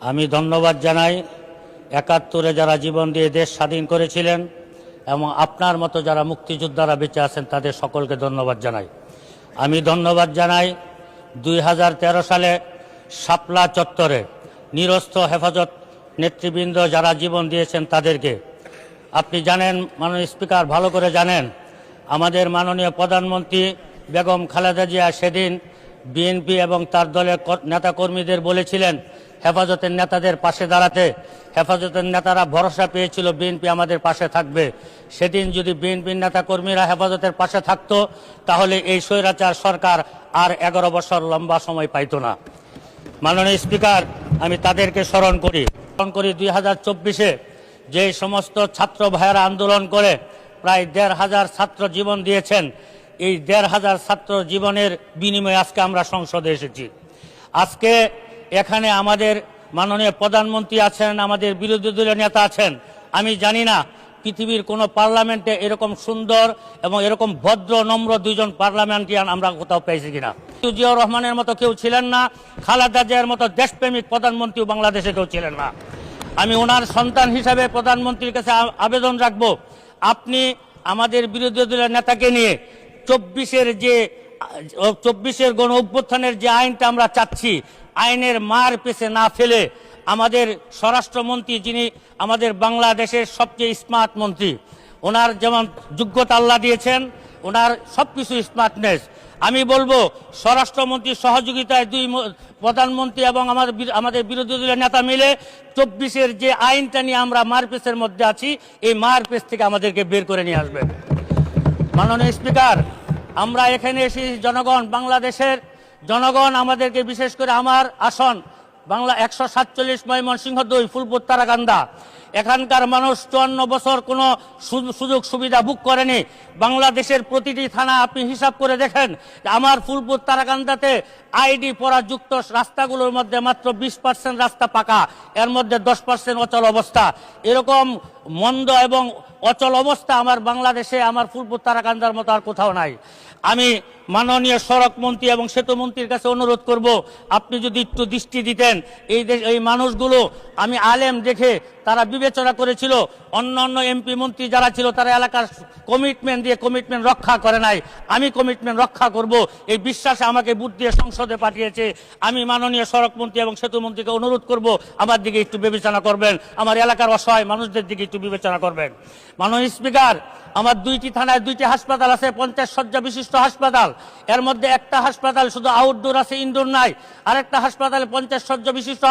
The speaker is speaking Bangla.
আমি ধন্যবাদ জানাই ৭১-এ যারা জীবন দিয়ে দেশ স্বাধীন করেছিলেন এবং আপনার মতো যারা মুক্তিযোদ্ধারা বেঁচে আছেন তাদের সকলকে ধন্যবাদ জানাই। আমি ধন্যবাদ জানাই ২০১৩ সালে শাপলা চত্বরে নিরস্ত্র হেফাজত নেতৃবৃন্দ যারা জীবন দিয়েছেন তাদেরকে। আপনি জানেন, মাননীয় স্পিকার ভালো করে জানেন, আমাদের মাননীয় প্রধানমন্ত্রী বেগম খালেদা জিয়া সেদিন বিএনপি এবং তার দলের নেতাকর্মীদের বলেছিলেন হেফাজতের নেতাদের পাশে দাঁড়াতে। হেফাজতের নেতারা ভরসা পেয়েছিল বিএনপি আমাদের পাশে থাকবে। সেদিন যদি বিএনপির নেতাকর্মীরা হেফাজতের পাশে থাকতো তাহলে এই স্বৈরাচার সরকার আর ১১ বছর লম্বা সময় পাইত না। মাননীয় স্পিকার, আমি তাদেরকে স্মরণ করি ২০২৪-এ যে সমস্ত ছাত্র ভাইয়েরা আন্দোলন করে প্রায় ১৫০০ ছাত্র জীবন দিয়েছেন। এই ১৫০০ ছাত্র জীবনের বিনিময়ে আজকে আমরা সংসদে এসেছি। আজকে এখানে আমাদের মাননীয় প্রধানমন্ত্রী আছেন, আমাদের বিরোধী দলীয় নেতা আছেন। আমি জানি না পৃথিবীর কোনো পার্লামেন্টে এরকম সুন্দর এবং এরকম ভদ্র নম্র দুইজন পার্লামেন্টারিয়ান আমরা কোথাও পেয়েছি কিনা। জিয়াউর রহমানের মতো কেউ ছিলেন না, খালেদা জিয়ার মতো দেশপ্রেমিক প্রধানমন্ত্রী বাংলাদেশে কেউ ছিলেন না। আমি ওনার সন্তান হিসাবে প্রধানমন্ত্রীর কাছে আবেদন রাখব, আপনি আমাদের বিরোধী দলের নেতাকে নিয়ে ২৪-এর গণ অভ্যুত্থানের যে আইনটা আমরা চাচ্ছি, আইনের মার পেছে না ফেলে আমাদের স্বরাষ্ট্রমন্ত্রী, যিনি আমাদের বাংলাদেশের সবচেয়ে স্মার্ট মন্ত্রী, ওনার যেমন যোগ্যতা আল্লাহ দিয়েছেন, ওনার সবকিছু স্মার্টনেস, আমি বলবো স্বরাষ্ট্রমন্ত্রীর সহযোগিতায় দুই প্রধানমন্ত্রী এবং আমাদের বিরোধী দলের নেতা মিলে ২৪-এর যে আইনটা নিয়ে আমরা মারপেসের মধ্যে আছি, এই মারপেস থেকে আমাদেরকে বের করে নিয়ে আসবেন। মাননীয় স্পিকার, আমরা এখানে এসেছি জনগণ, বাংলাদেশের জনগণ আমাদেরকে, বিশেষ করে আমার আসন বাংলা ১৪৭ ময়মনসিংহ ২ ফুলপুর তারাকান্দা, এখানকার মানুষ ৫৪ বছর কোনো সুযোগ সুবিধা ভোগ করেনি। বাংলাদেশের প্রতিটি থানা আপনি হিসাব করে দেখেন, আমার ফুলপুর তারাকান্দাতে আইডি পড়া যুক্ত রাস্তাগুলোর মধ্যে মাত্র ২০% রাস্তা পাকা, এর মধ্যে ১০% অচল অবস্থা। এরকম মন্দ এবং অচল অবস্থা আমার বাংলাদেশে, আমার ফুলপুর তারাকান্দার মতো আর কোথাও নাই। আমি মাননীয় সড়ক মন্ত্রী এবং সেতু মন্ত্রীর কাছে অনুরোধ করব, আপনি যদি একটু দৃষ্টি দিতেন। এই মানুষগুলো আমি আলেম দেখে তারা বিবেচনা করেছিল, অন্য এমপি মন্ত্রী যারা ছিল তারা এলাকার কমিটমেন্ট দিয়ে কমিটমেন্ট রক্ষা করে নাই। আমি কমিটমেন্ট রক্ষা করব, এই বিশ্বাসে আমাকে ভোট দিয়ে সংসদে পাঠিয়েছে। আমি মাননীয় সড়ক মন্ত্রী এবং সেতু মন্ত্রীকে অনুরোধ করব, আমার দিকে একটু বিবেচনা করবেন, আমার এলাকার অসহায় মানুষদের দিকে একটু বিবেচনা করবেন। মাননীয় স্পিকার, আমার ২টি থানায় ২টি হাসপাতাল আছে, ৫০ শয্যা বিশিষ্ট হাসপাতাল। এর মধ্যে একটা হাসপাতাল শুধু আউটডোর আছে, ইনডোর নাই। আরেকটা হাসপাতালে ৫০ শয্যা বিশিষ্ট